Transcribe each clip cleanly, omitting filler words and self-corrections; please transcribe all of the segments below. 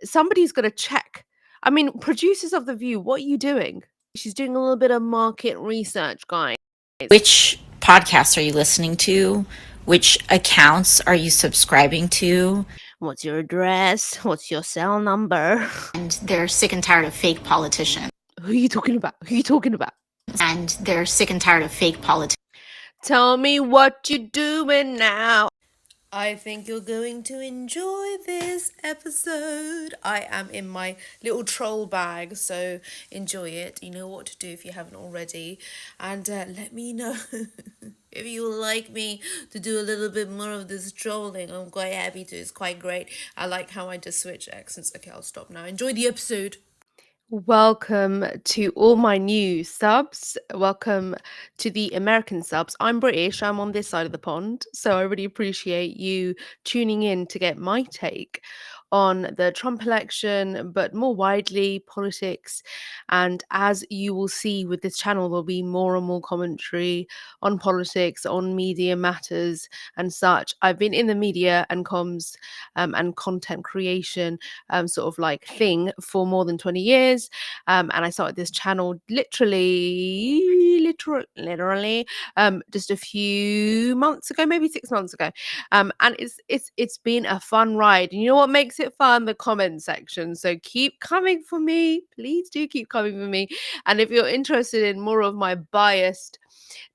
somebody's got to check. I mean, producers of The View, what are you doing? She's doing a little bit of market research, guys. Which podcasts are you listening to? Which accounts are you subscribing to? What's your address? What's your cell number? And they're sick and tired of fake politicians. Who are you talking about? Who are you talking about? And they're sick and tired of fake politicians. Tell me what you're doing now. I think you're going to enjoy this episode. I am in my little troll bag, so enjoy it. You know what to do if you haven't already. And let me know if you would like me to do a little bit more of this trolling. I'm quite happy to. It's quite great. I like how I just switch accents. Okay, I'll stop now. Enjoy the episode. Welcome to all my new subs. Welcome to the American subs. I'm British, I'm on this side of the pond, so I really appreciate you tuning in to get my take on the Trump election, but more widely, politics. And as you will see with this channel, there'll be more and more commentary on politics, on media matters, and such. I've been in the media and comms and content creation sort of like thing for more than 20 years. And I started this channel literally just a few months ago, maybe 6 months ago. And it's been a fun ride. And you know what makes it fun? The comment section. So keep coming for me. Please do keep coming for me. And if you're interested in more of my biased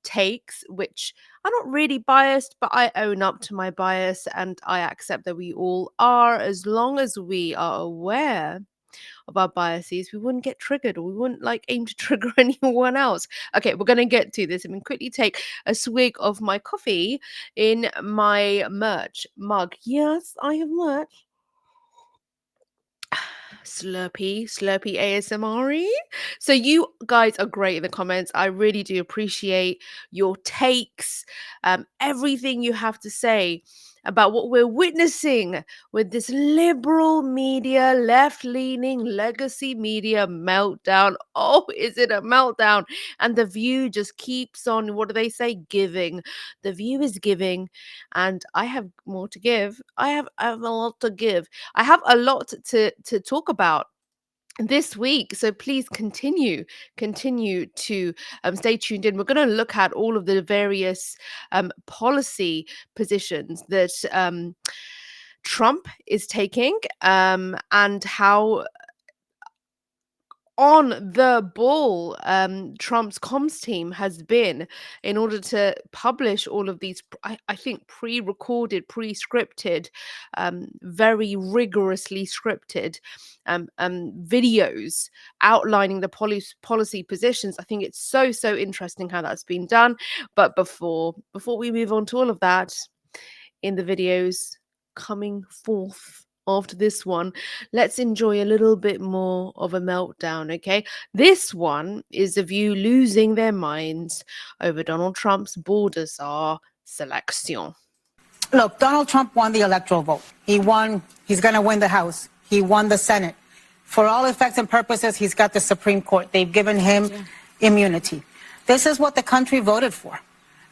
takes, which are not really biased, but I own up to my bias and I accept that we all are, as long as we are aware of our biases, we wouldn't get triggered, or we wouldn't like aim to trigger anyone else. Okay, we're gonna get to this. I'm gonna quickly take a swig of my coffee in my merch mug. Yes, I have merch. Slurpee ASMR. So you guys are great in the comments. I really do appreciate your takes, everything you have to say about what we're witnessing with this liberal media, left-leaning legacy media meltdown. Oh, is it a meltdown? And The View just keeps on, what do they say? Giving. The View is giving, and I have more to give. I have a lot to give. I have a lot to talk about this week, so please continue to stay tuned in. We're going to look at all of the various policy positions that Trump is taking, and how on the ball Trump's comms team has been in order to publish all of these, I think, pre-recorded, pre-scripted, very rigorously scripted videos outlining the policy positions. I think it's so interesting how that's been done. But before we move on to all of that, in the videos coming forth after this one, let's enjoy a little bit more of a meltdown, okay? This one is The View losing their minds over Donald Trump's border czar selection. Look, Donald Trump won the electoral vote. He won. He's going to win the House. He won the Senate. For all effects and purposes, he's got the Supreme Court. They've given him immunity. This is what the country voted for.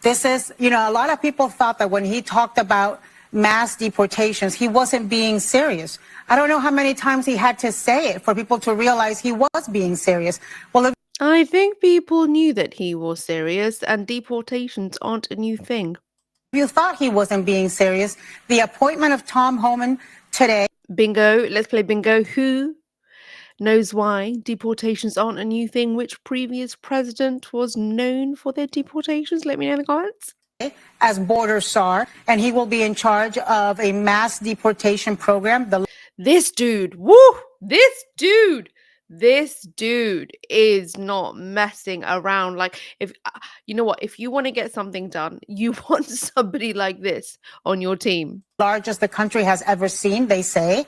This is, you know, a lot of people thought that when he talked about mass deportations, he wasn't being serious. I don't know how many times he had to say it for people to realize he was being serious. Well, I think people knew that he was serious, and deportations aren't a new thing. If you thought he wasn't being serious, the appointment of Tom Homan today. Bingo. Let's play bingo. Who knows why deportations aren't a new thing? Which previous president was known for their deportations? Let me know in the comments. As border czar, and he will be in charge of a mass deportation program. This dude, this dude is not messing around. Like, if you know what, if you want to get something done, you want somebody like this on your team. Largest the country has ever seen, they say.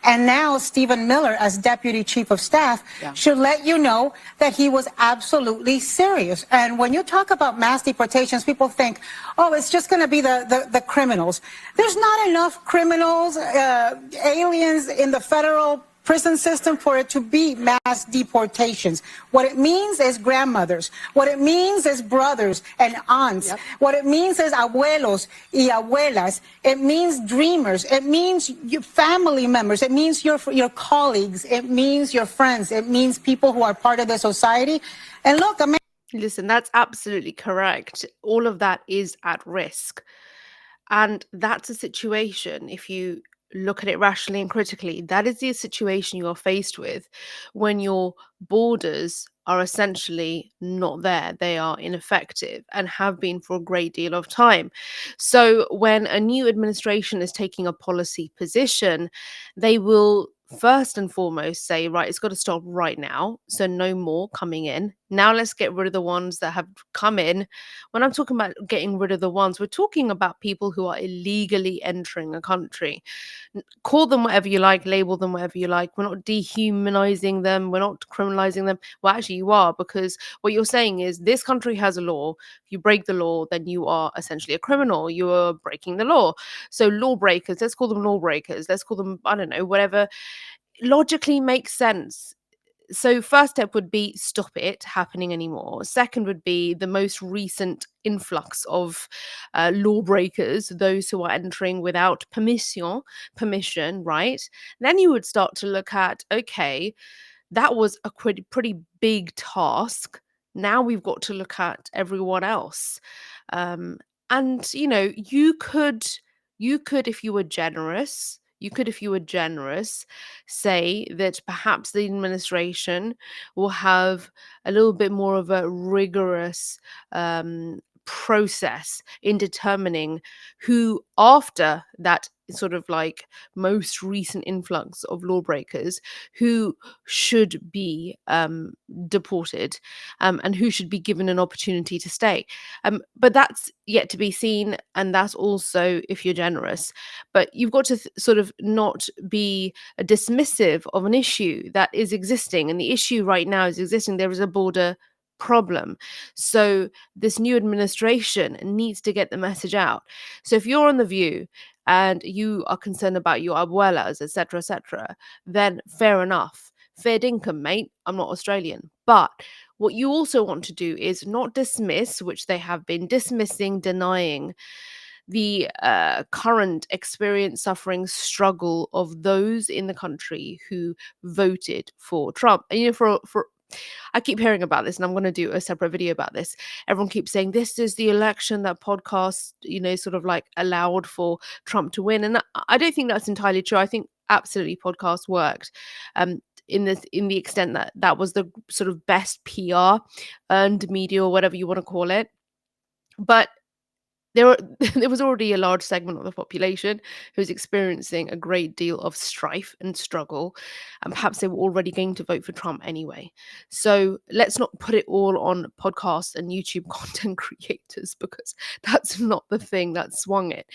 And now Stephen Miller, as deputy chief of staff, should let you know that he was absolutely serious. And when you talk about mass deportations, people think, oh, it's just going to be the criminals. There's not enough criminals, aliens in the federal prison system for it to be mass deportations. What it means is grandmothers. What it means is brothers and aunts. Yep. What it means is abuelos y abuelas. It means dreamers. It means your family members. It means your colleagues. It means your friends. It means people who are part of the society. And look, listen, that's absolutely correct. All of that is at risk. And that's a situation, if you look at it rationally and critically, that is the situation you're faced with when your borders are essentially not there. They are ineffective and have been for a great deal of time. So when a new administration is taking a policy position, they will first and foremost say, right, it's got to stop right now. So no more coming in. Now let's get rid of the ones that have come in. When I'm talking about getting rid of the ones, we're talking about people who are illegally entering a country. Call them whatever you like, label them whatever you like. We're not dehumanizing them. We're not criminalizing them. Well, actually, you are, because what you're saying is this country has a law. If you break the law, then you are essentially a criminal. You are breaking the law. So lawbreakers, let's call them lawbreakers. Let's call them, I don't know, whatever logically makes sense. So first step would be stop it happening anymore. Second would be the most recent influx of lawbreakers, those who are entering without permission, right? Then you would start to look at, okay, that was a pretty big task. Now we've got to look at everyone else. And you could, if you were generous, say that perhaps the administration will have a little bit more of a rigorous process in determining who, after that sort of like most recent influx of lawbreakers, who should be deported, and who should be given an opportunity to stay. But that's yet to be seen, and that's also if you're generous. But you've got to sort of not be dismissive of an issue that is existing, and the issue right now is existing. There is a border problem. So this new administration needs to get the message out. So if you're on The View and you are concerned about your abuelas, etc., then fair enough. Fair dinkum, mate. I'm not Australian. But what you also want to do is not dismiss, which they have been dismissing, denying the current experience, suffering, struggle of those in the country who voted for Trump. And for I keep hearing about this, and I'm going to do a separate video about this. Everyone keeps saying this is the election that podcasts, sort of like allowed for Trump to win, and I don't think that's entirely true. I think absolutely podcasts worked. In the extent that that was the sort of best PR, earned media, or whatever you want to call it. But there was already a large segment of the population who was experiencing a great deal of strife and struggle, and perhaps they were already going to vote for Trump anyway. So let's not put it all on podcasts and YouTube content creators, because that's not the thing that swung it.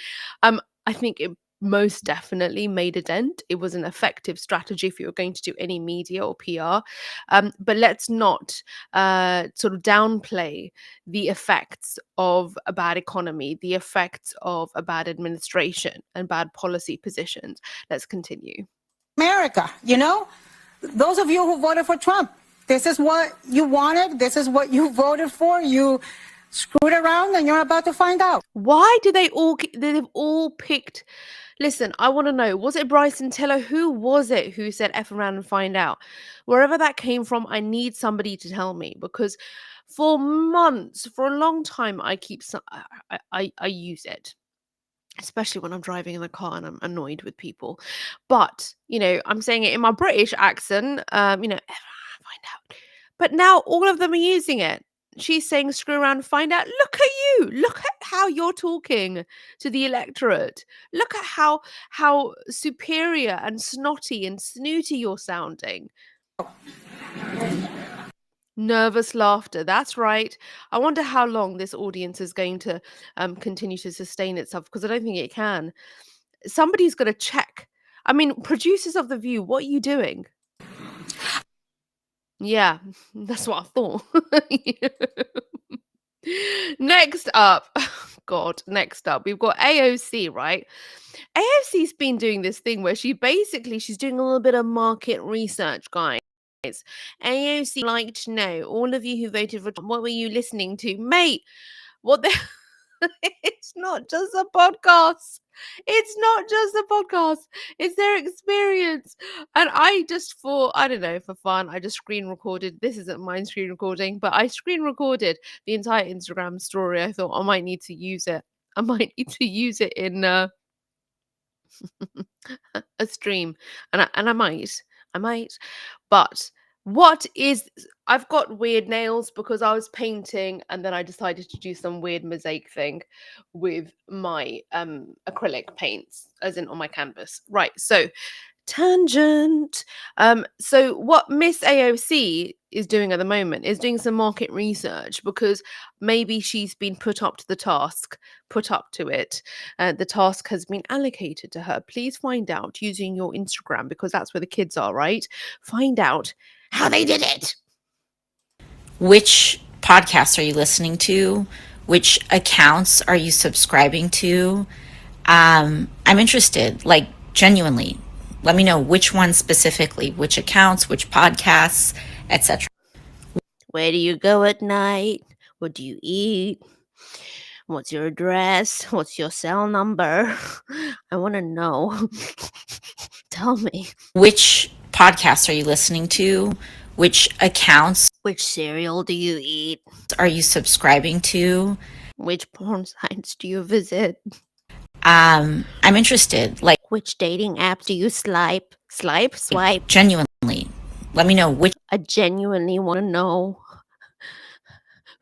I think it most definitely made a dent. It was an effective strategy if you were going to do any media or PR. But let's not sort of downplay the effects of a bad economy, the effects of a bad administration and bad policy positions. Let's continue. America, those of you who voted for Trump, this is what you wanted. This is what you voted for. You screwed around and you're about to find out. Why do they've all picked? Listen, I want to know, was it Bryson Tiller? Who was it who said F around and find out? Wherever that came from, I need somebody to tell me, because for months, for a long time, I use it, especially when I'm driving in the car and I'm annoyed with people. But, I'm saying it in my British accent, F around and find out. But now all of them are using it. She's saying screw around and find out. Look at you. Look at how you're talking to the electorate. Look at how superior and snotty and snooty you're sounding. Nervous laughter. That's right. I wonder how long this audience is going to continue to sustain itself, because I don't think it can. Somebody's got to check. I mean, producers of The View, what are you doing? Yeah, that's what I thought. Next up, God, next up, we've got AOC, right? AOC's been doing this thing where she's doing a little bit of market research, guys. AOC like to know, all of you who voted for Trump, what were you listening to? Mate, what the it's not just a podcast. It's not just a podcast. It's their experience. And I just thought, I don't know, for fun, I just screen recorded. This isn't mine screen recording, but I screen recorded the entire Instagram story. I thought I might need to use it. I might need to use it in a stream, and I might. But what is I've got weird nails because I was painting, and then I decided to do some weird mosaic thing with my acrylic paints, as in on my canvas. Right, so tangent. So what Miss AOC is doing at the moment is doing some market research because maybe she's been put up to it. The task has been allocated to her. Please find out using your Instagram, because that's where the kids are, right? Find out how they did it. Which podcasts are you listening to? Which accounts are you subscribing to? I'm interested, like genuinely. Let me know which ones specifically, which accounts, which podcasts, etc. Where do you go at night? What do you eat? What's your address? What's your cell number? I want to know. Tell me. Which podcasts are you listening to? Which accounts Which cereal do you eat? are you subscribing to? Which porn sites do you visit? I'm interested, like Which dating app do you swipe? genuinely. Let me know which I genuinely want to know.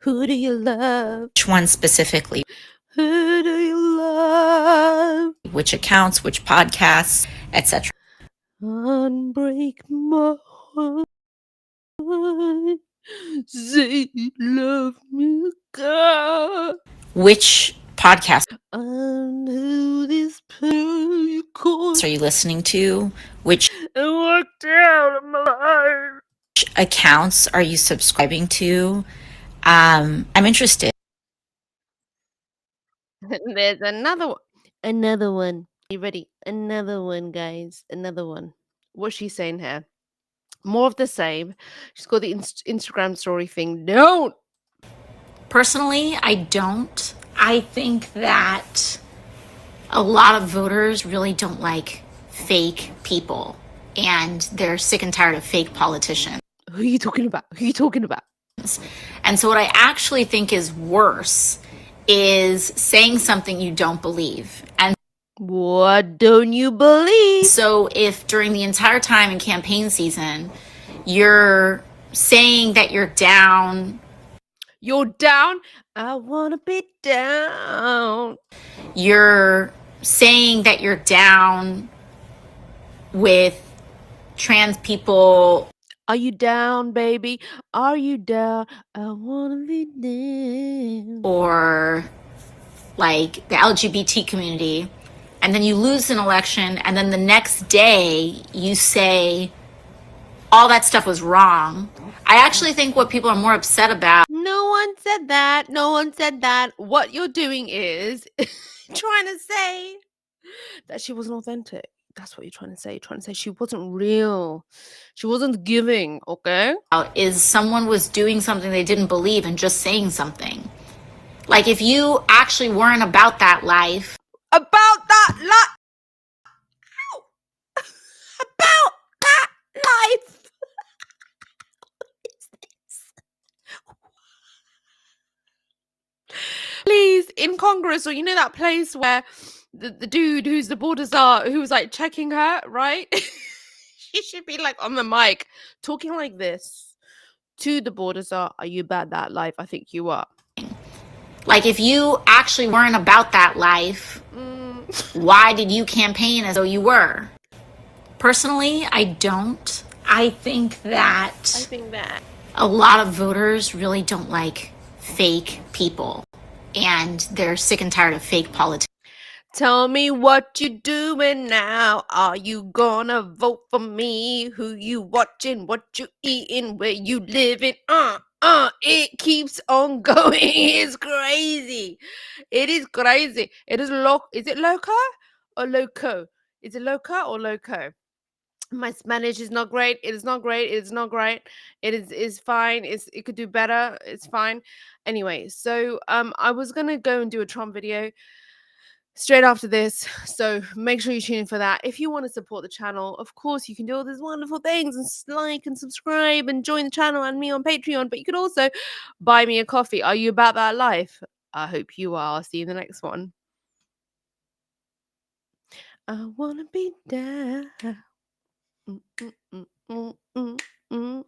Who do you love? one specifically, Who do you love? which accounts, which podcasts, etc. Unbreak my heart. Say you love me, God. Which podcasts And who this person are you listening to? Which worked out of my life. accounts are you subscribing to? I'm interested. There's another one. Another one. You ready? Another one, guys. Another one. What's she saying here? More of the same. She's got the Instagram story thing. Don't. Personally, I don't. I think that a lot of voters really don't like fake people, and they're sick and tired of fake politicians. Who are you talking about? Who are you talking about? And so, what I actually think is worse is saying something you don't believe. And What don't you believe? so, if during the entire time in campaign season, you're saying that you're down, You're down. I wanna be down. you're saying that you're down with trans people Are you down, baby? Are you down? I wanna be down. or like the LGBT community, and then you lose an election, and then the next day you say all that stuff was wrong. I actually think what people are more upset about No one said that. No one said that. What you're doing is trying to say that she wasn't authentic. That's what you're trying to say. You're trying to say she wasn't real. She wasn't giving, okay? is someone was doing something they didn't believe and just saying something. Like if you actually weren't about that life, About that life. About that life. Please, in Congress, or you know that place where the dude who's the border czar who was like checking her, right? She should be like on the mic talking like this to the border czar. Are you about that life? I think you are. like if you actually weren't about that life, why did you campaign as though you were? Personally, I don't. I think that a lot of voters really don't like fake people, and they're sick and tired of fake politics. Tell me what you doing now. Are you gonna vote for me? Who you watching? What you eating? Where you living? It keeps on going. It's crazy. It is crazy. It is is it loca? or loco? Is it loca or loco? My Spanish is not great. It is not great. It is not great. It is fine. It could do better. It's fine. Anyway, so I was gonna go and do a Trump video straight after this. So make sure you tune in for that. If you want to support the channel, of course, you can do all these wonderful things and like and subscribe and join the channel and me on Patreon. But you could also buy me a coffee. Are you about that life? I hope you are. I'll see you in the next one. I wanna be down. Mm, mm, mm, mm, mm, mm.